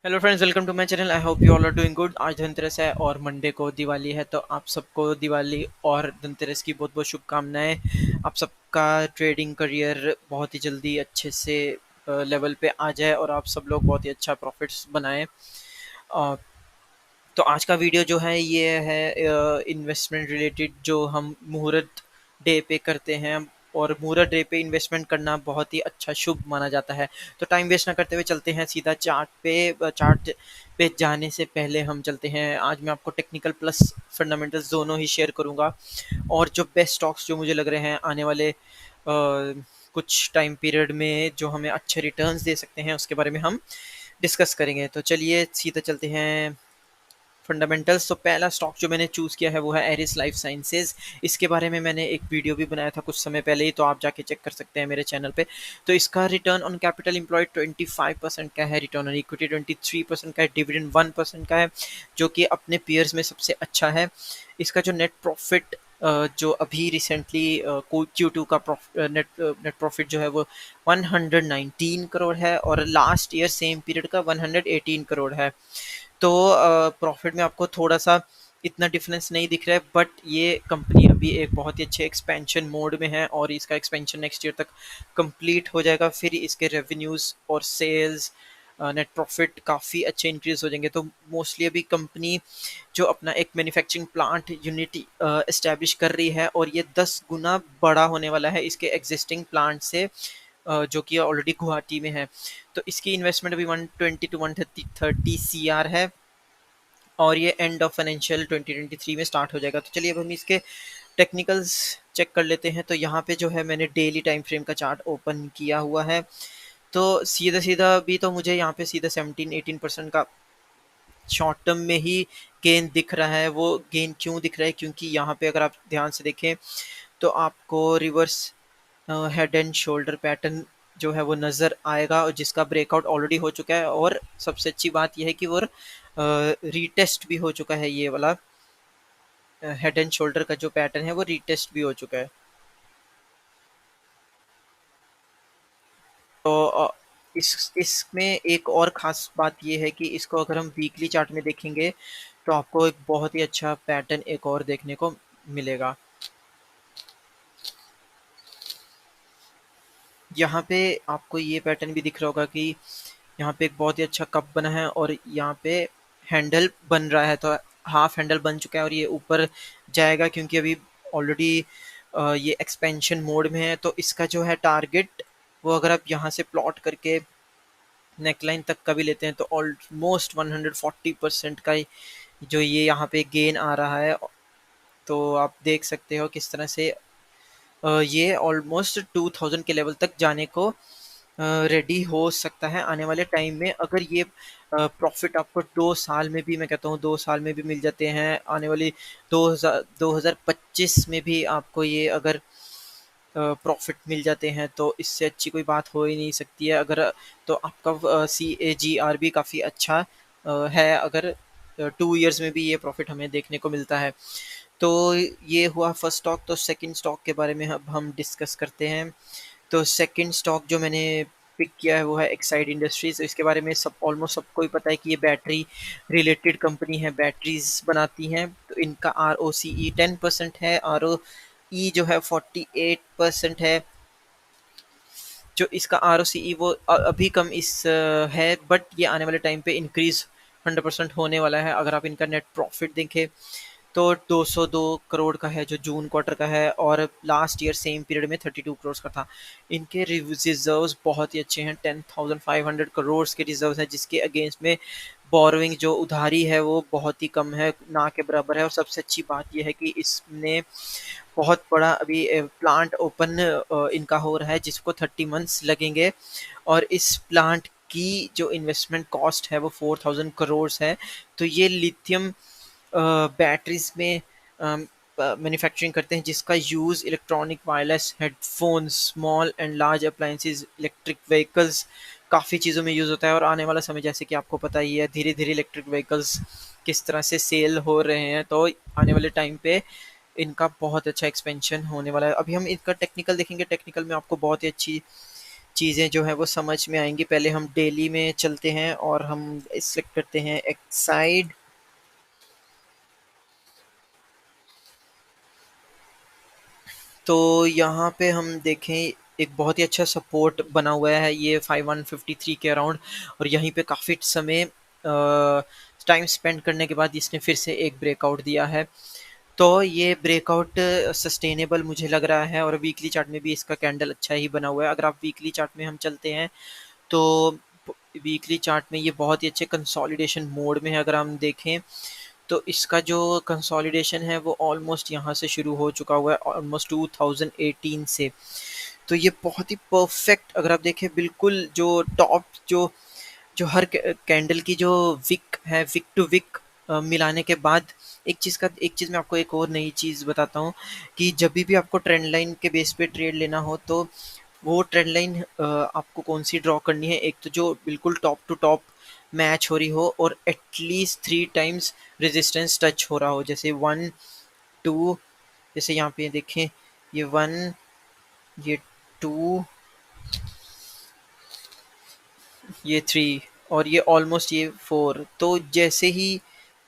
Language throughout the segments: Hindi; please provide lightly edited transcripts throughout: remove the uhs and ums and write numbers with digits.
Hello friends, welcome to my channel. I hope you all are doing good. आज धनतेरस है और मंडे को दिवाली है, तो आप सबको दिवाली और धनतेरस की बहुत बहुत शुभकामनाएं। आप सबका ट्रेडिंग करियर बहुत ही जल्दी अच्छे से लेवल पे आ जाए और आप सब लोग बहुत ही अच्छा प्रॉफिट्स बनाएं। अ, तो आज का वीडियो जो है ये है इन्वेस्टमेंट रिलेटेड, जो हम मुहूर्त डे पे करते हैं। और मुहूर्त डे पे इन्वेस्टमेंट करना बहुत ही अच्छा शुभ माना जाता है। तो टाइम वेस्ट ना करते हुए चलते हैं सीधा चार्ट पे। चार्ट पे जाने से पहले हम चलते हैं, आज मैं आपको टेक्निकल प्लस फंडामेंटल्स दोनों ही शेयर करूंगा। और जो बेस्ट स्टॉक्स जो मुझे लग रहे हैं आने वाले कुछ टाइम पीरियड में जो हमें अच्छे रिटर्न्स दे सकते हैं, उसके बारे में हम डिस्कस करेंगे। तो चलिए सीधा चलते हैं फंडामेंटल्स। तो पहला स्टॉक जो मैंने चूज़ किया है वो है एरिस लाइफ साइंसेज। इसके बारे में मैंने एक वीडियो भी बनाया था कुछ समय पहले ही, तो आप जाके चेक कर सकते हैं मेरे चैनल पे। तो इसका रिटर्न ऑन कैपिटल एम्प्लॉयड 25% का है, रिटर्न ऑन इक्विटी 23% का है, डिविडेंड 1% का है, जो कि अपने पीयर्स में सबसे अच्छा है। इसका जो नेट प्रॉफिट जो अभी रिसेंटली Q2 का नेट नेट प्रॉफिट जो है वो 119 करोड़ है, और लास्ट ईयर सेम पीरियड का 118 करोड़ है। तो प्रॉफिट में आपको थोड़ा सा इतना डिफरेंस नहीं दिख रहा है, बट ये कंपनी अभी एक बहुत ही अच्छे एक्सपेंशन मोड में है और इसका एक्सपेंशन नेक्स्ट ईयर तक कंप्लीट हो जाएगा। फिर इसके रेवेन्यूज़ और सेल्स, नेट प्रॉफिट काफ़ी अच्छे इंक्रीज हो जाएंगे। तो मोस्टली अभी कंपनी जो अपना एक मैन्युफैक्चरिंग प्लांट यूनिट इस्टेब्लिश कर रही है, और ये 10 गुना बड़ा होने वाला है इसके एग्जिस्टिंग प्लांट से, जो कि ऑलरेडी गुवाहाटी में है। तो इसकी इन्वेस्टमेंट अभी 120 टू 130 CR है, और ये एंड ऑफ फाइनेंशियल 2023 में स्टार्ट हो जाएगा। तो चलिए अब हम इसके टेक्निकल्स चेक कर लेते हैं। तो यहाँ पे जो है मैंने डेली टाइम फ्रेम का चार्ट ओपन किया हुआ है। तो सीधा सीधा भी तो मुझे यहाँ पे सीधा 17-18% का शॉर्ट टर्म में ही गेन दिख रहा है। वो गेन क्यों दिख रहा है? क्योंकि यहाँ पे अगर आप ध्यान से देखें तो आपको reverse head and shoulder pattern जो है वो नज़र आएगा, और जिसका ब्रेकआउट ऑलरेडी हो चुका है। और सबसे अच्छी बात यह है कि वो रीटेस्ट भी हो चुका है। ये वाला हेड एंड शोल्डर का जो पैटर्न है वो रीटेस्ट भी हो चुका है। तो इसमें एक और ख़ास बात ये है कि इसको अगर हम वीकली चार्ट में देखेंगे तो आपको एक बहुत ही अच्छा पैटर्न एक और देखने को मिलेगा। यहाँ पे आपको ये पैटर्न भी दिख रहा होगा कि यहाँ पे एक बहुत ही अच्छा कप बना है, और यहाँ पे हैंडल बन रहा है। तो हाफ हैंडल बन चुका है और ये ऊपर जाएगा, क्योंकि अभी ऑलरेडी ये एक्सपेंशन मोड में है। तो इसका जो है टारगेट, वो अगर आप यहाँ से प्लॉट करके नेकलाइन तक का भी लेते हैं तो ऑलमोस्ट 140% का जो ये यहाँ पे गेन आ रहा है। तो आप देख सकते हो किस तरह से ये ऑलमोस्ट 2000 के लेवल तक जाने को रेडी हो सकता है आने वाले टाइम में। अगर ये प्रॉफिट आपको 2 साल में भी, मैं कहता हूँ 2 साल में भी मिल जाते हैं, आने वाली 2025 में भी आपको ये अगर प्रॉफिट मिल जाते हैं, तो इससे अच्छी कोई बात हो ही नहीं सकती है। अगर तो आपका CAGR भी काफ़ी अच्छा है, अगर 2 इयर्स में भी ये प्रॉफिट हमें देखने को मिलता है। तो ये हुआ फर्स्ट स्टॉक। तो सेकंड स्टॉक के बारे में अब हम डिस्कस करते हैं। तो सेकंड स्टॉक जो मैंने पिक किया है वो है एक्साइड इंडस्ट्रीज। इसके बारे में सब ऑलमोस्ट सबको ही पता है कि ये बैटरी रिलेटेड कंपनी है, बैटरीज बनाती हैं। तो इनका ROCE 10% है, ROE जो है 48% है। जो इसका ROCE वो अभी कम है, बट ये आने वाले टाइम पे इंक्रीज 100% होने वाला है। अगर आप इनका नेट प्रॉफिट देखें तो 202 करोड़ का है जो जून क्वार्टर का है, और लास्ट ईयर सेम पीरियड में 32 करोड़ का था। इनके रिजर्व्स बहुत ही अच्छे हैं, 10,500 करोड़ के रिजर्व्स हैं, जिसके अगेंस्ट में बोरोइंग जो उधारी है वो बहुत ही कम है, ना के बराबर है। और सबसे अच्छी बात यह है कि इसने बहुत बड़ा अभी प्लांट ओपन इनका हो रहा है, जिसको 30 मंथ्स लगेंगे। और इस प्लांट की जो इन्वेस्टमेंट कॉस्ट है वो 4000 करोड़ है। तो ये लिथियम बैटरीज में मैन्युफैक्चरिंग करते हैं, जिसका use electronic wireless headphones, small and large appliances, electric vehicles, काफ़ी चीज़ों में यूज़ होता है। और आने वाला समय जैसे कि आपको पता ही है, धीरे धीरे इलेक्ट्रिक व्हीकल्स किस तरह से सेल हो रहे हैं, तो आने वाले टाइम पे इनका बहुत अच्छा एक्सपेंशन होने वाला है। अभी हम इनका टेक्निकल देखेंगे। टेक्निकल में आपको बहुत ही अच्छी चीज़ें जो हैं वो समझ में आएँगी। पहले हम डेली में चलते हैं और हम सेलेक्ट करते हैं एक्साइड। तो यहाँ पे हम देखें, एक बहुत ही अच्छा सपोर्ट बना हुआ है ये 5153 के अराउंड, और यहीं पे काफ़ी समय टाइम स्पेंड करने के बाद इसने फिर से एक ब्रेकआउट दिया है। तो ये ब्रेकआउट सस्टेनेबल मुझे लग रहा है, और वीकली चार्ट में भी इसका कैंडल अच्छा ही बना हुआ है। अगर आप वीकली चार्ट में हम चलते हैं तो वीकली चार्ट में ये बहुत ही अच्छे कंसोलिडेशन मोड में है। अगर हम देखें तो इसका जो कंसोलिडेशन है वो ऑलमोस्ट यहाँ से शुरू हो चुका हुआ है, ऑलमोस्ट 2018 से। तो ये बहुत ही परफेक्ट, अगर आप देखें बिल्कुल जो टॉप जो जो हर कैंडल की जो विक है, विक टू विक मिलाने के बाद एक चीज़ मैं आपको एक और नई चीज़ बताता हूँ कि जब भी आपको ट्रेंड लाइन के बेस पे ट्रेड लेना हो तो वो ट्रेंड लाइन आपको कौन सी ड्रॉ करनी है। एक तो जो बिल्कुल टॉप टू टॉप मैच हो रही हो और एटलीस्ट 3 टाइम्स रेजिस्टेंस टच हो रहा हो, जैसे 1 2, जैसे यहाँ पे देखें ये 1, ये 2, ये 3, और ये ऑलमोस्ट ये 4। तो जैसे ही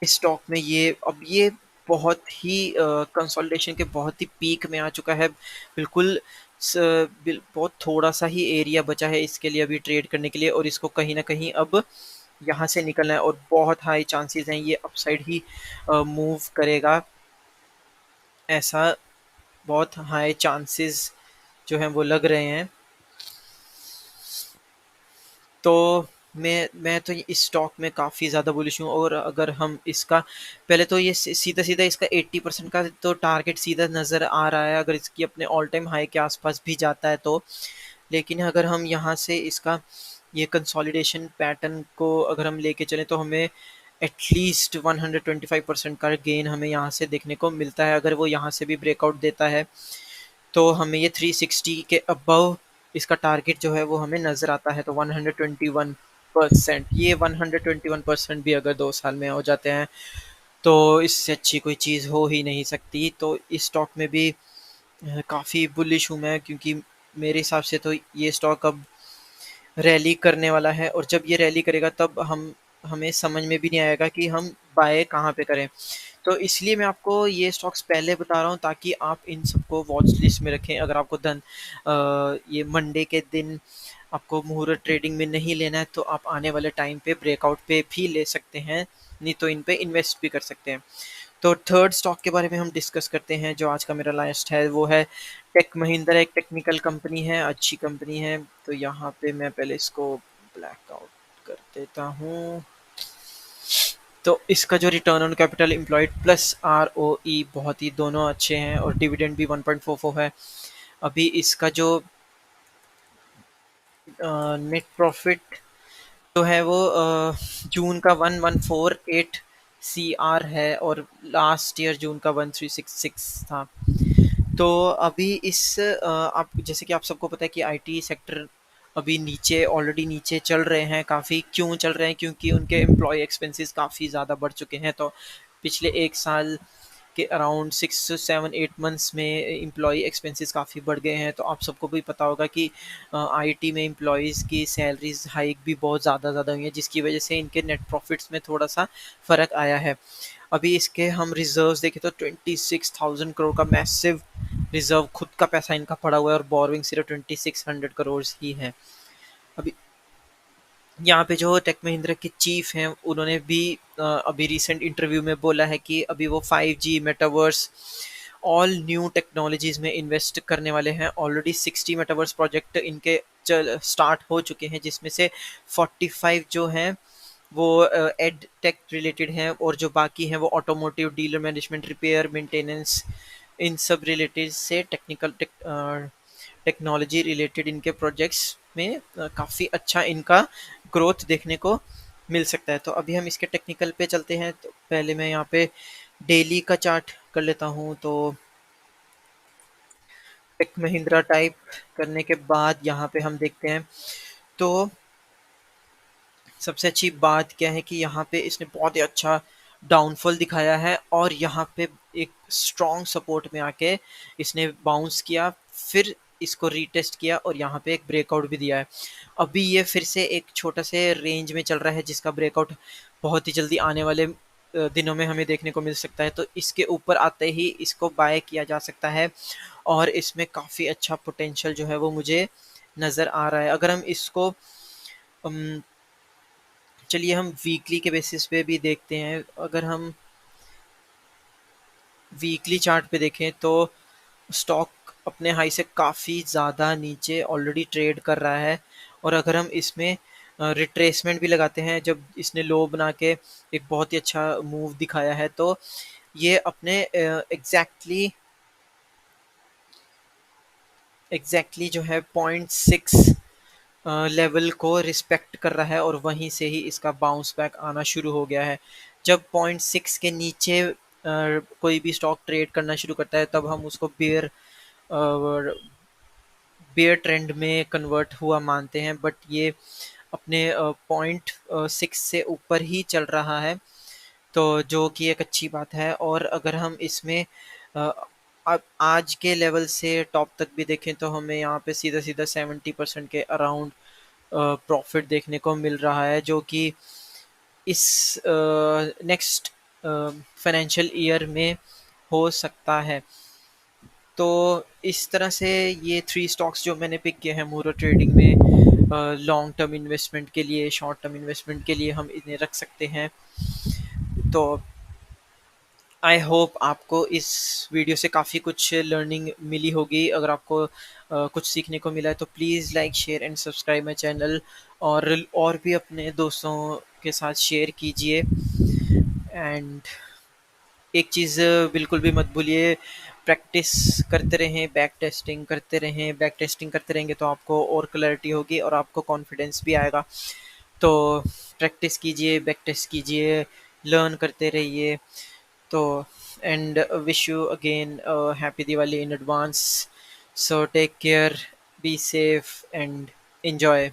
इस स्टॉक में ये बहुत ही कंसोलिडेशन के बहुत ही पीक में आ चुका है। बिल्कुल बहुत थोड़ा सा ही एरिया बचा है इसके लिए अभी ट्रेड करने के लिए, और इसको कहीं ना कहीं अब यहाँ से निकलना है, और बहुत हाई चांसेस हैं ये अपसाइड ही मूव करेगा। ऐसा बहुत हाई चांसेस जो हैं वो लग रहे हैं। तो मैं तो इस स्टॉक में काफ़ी ज़्यादा बुलिश हूँ, और अगर हम इसका पहले तो ये सीधा-सीधा इसका 80% का तो टारगेट सीधा नज़र आ रहा है, अगर इसकी अपने ऑल टाइम हाई के आसपास भी जाता है तो। लेकिन अगर हम यहाँ से इसका ये कंसोलिडेशन पैटर्न को अगर हम लेके चलें तो हमें एटलीस्ट 125% का गेन हमें यहाँ से देखने को मिलता है। अगर वो यहाँ से भी ब्रेकआउट देता है तो हमें ये 360 के अबव इसका टारगेट जो है वो हमें नज़र आता है। तो 121%, ये 121% भी अगर 2 साल में हो जाते हैं तो इससे अच्छी कोई चीज़ हो ही नहीं सकती। तो इस स्टॉक में भी काफ़ी बुलिश हूँ मैं, क्योंकि मेरे हिसाब से तो ये स्टॉक अब रैली करने वाला है, और जब ये रैली करेगा तब हमें समझ में भी नहीं आएगा कि हम बाय कहाँ पे करें। तो इसलिए मैं आपको ये स्टॉक्स पहले बता रहा हूँ ताकि आप इन सबको वॉच लिस्ट में रखें। अगर आपको ये मंडे के दिन आपको मुहूर्त ट्रेडिंग में नहीं लेना है तो आप आने वाले टाइम पे ब्रेकआउट पे भी ले सकते हैं, नहीं तो इन पे इन्वेस्ट भी कर सकते हैं। तो थर्ड स्टॉक के बारे में हम डिस्कस करते हैं, जो आज का मेरा लास्ट है वो है टेक महिंद्रा। एक टेक्निकल कंपनी है, अच्छी कंपनी है। तो यहाँ पे मैं पहले इसको ब्लैक आउट कर देता हूँ। तो इसका जो return on capital employed plus ROE बहुत ही दोनों अच्छे हैं, और डिविडेंड भी 1.44 है। अभी इसका जो नेट प्रॉफिट जो है वो जून का 1148 CR है, और लास्ट ईयर जून का 1366 था। तो अभी आप जैसे कि आप सबको पता है कि आईटी सेक्टर अभी नीचे ऑलरेडी नीचे चल रहे हैं काफ़ी। क्यों चल रहे हैं? क्योंकि उनके एम्प्लॉय एक्सपेंसेस काफ़ी ज़्यादा बढ़ चुके हैं। तो पिछले 1 साल के अराउंड 6 से 7 8 मंथ्स में एम्प्लॉय एक्सपेंसेस काफ़ी बढ़ गए हैं। तो आप सबको भी पता होगा कि आईटी में एम्प्लॉयज़ की सैलरीज हाइक भी बहुत ज़्यादा हुई है, जिसकी वजह से इनके नेट प्रॉफिट्स में थोड़ा सा फ़र्क आया है। अभी इसके हम रिजर्व्स देखें तो 26,000 करोड़ का मैसिव रिजर्व खुद का पैसा इनका पड़ा हुआ है, और बोरोइंग सिर्फ 2600 करोड़ ही है। अभी यहाँ पे जो टेक महिंद्रा के चीफ हैं उन्होंने भी अभी रिसेंट इंटरव्यू में बोला है कि अभी वो 5G metaverse all new technologies में इन्वेस्ट करने वाले हैं। ऑलरेडी 60 मेटावर्स प्रोजेक्ट इनके चल स्टार्ट हो चुके हैं, जिसमें से 45 जो हैं वो एड टेक रिलेटेड हैं, और जो बाकी हैं वो automotive, dealer management, repair, maintenance, इन सब रिलेटेड से टेक्नोलॉजी रिलेटेड इनके प्रोजेक्ट्स में काफ़ी अच्छा इनका ग्रोथ देखने को मिल सकता है। तो अभी हम इसके टेक्निकल पे चलते हैं। तो पहले मैं यहाँ पे डेली का चार्ट कर लेता हूँ। तो टेक महिंद्रा टाइप करने के बाद यहाँ पे हम देखते हैं, तो सबसे अच्छी बात क्या है कि यहाँ पे इसने बहुत ही अच्छा डाउनफॉल दिखाया है, और यहाँ पे एक स्ट्रॉन्ग सपोर्ट में आके इसने बाउंस किया, फिर इसको रीटेस्ट किया और यहाँ पे एक ब्रेकआउट भी दिया है। अभी ये फिर से एक छोटा से रेंज में चल रहा है जिसका ब्रेकआउट बहुत ही जल्दी आने वाले दिनों में हमें देखने को मिल सकता है। तो इसके ऊपर आते ही इसको बाय किया जा सकता है और इसमें काफ़ी अच्छा पोटेंशियल जो है वो मुझे नज़र आ रहा है। अगर हम इसको चलिए हम वीकली के बेसिस पे भी देखते हैं। अगर हम वीकली चार्ट पे देखें तो स्टॉक अपने हाई से काफ़ी ज़्यादा नीचे ऑलरेडी ट्रेड कर रहा है और अगर हम इसमें रिट्रेसमेंट भी लगाते हैं, जब इसने लो बना के एक बहुत ही अच्छा मूव दिखाया है, तो ये अपने एग्जैक्टली जो है 0.6 लेवल को रिस्पेक्ट कर रहा है और वहीं से ही इसका बाउंस बैक आना शुरू हो गया है। जब 0.6 के नीचे कोई भी स्टॉक ट्रेड करना शुरू करता है तब हम उसको बेयर ट्रेंड में कन्वर्ट हुआ मानते हैं, बट ये अपने 0.6 से ऊपर ही चल रहा है, तो जो कि एक अच्छी बात है। और अगर हम इसमें अ, आज के लेवल से टॉप तक भी देखें तो हमें यहाँ पे सीधा सीधा 70% के अराउंड प्रॉफिट देखने को मिल रहा है, जो कि इस नेक्स्ट फाइनेंशियल ईयर में हो सकता है। तो इस तरह से ये 3 स्टॉक्स जो मैंने पिक किए हैं मूरो ट्रेडिंग में लॉन्ग टर्म इन्वेस्टमेंट के लिए, शॉर्ट टर्म इन्वेस्टमेंट के लिए हम इन्हें रख सकते हैं। तो आई होप आपको इस वीडियो से काफ़ी कुछ लर्निंग मिली होगी। अगर आपको कुछ सीखने को मिला है तो please like share and subscribe my channel, और भी अपने दोस्तों के साथ शेयर कीजिए। एंड एक चीज़ बिल्कुल भी मत भूलिए, प्रैक्टिस करते रहें, बैक टेस्टिंग करते रहें। बैक टेस्टिंग करते रहेंगे तो आपको और क्लैरिटी होगी और आपको कॉन्फिडेंस भी आएगा। तो प्रैक्टिस कीजिए, बैक टेस्ट कीजिए, लर्न करते रहिए। तो and wish you again happy Diwali in advance. So take care, be safe and enjoy.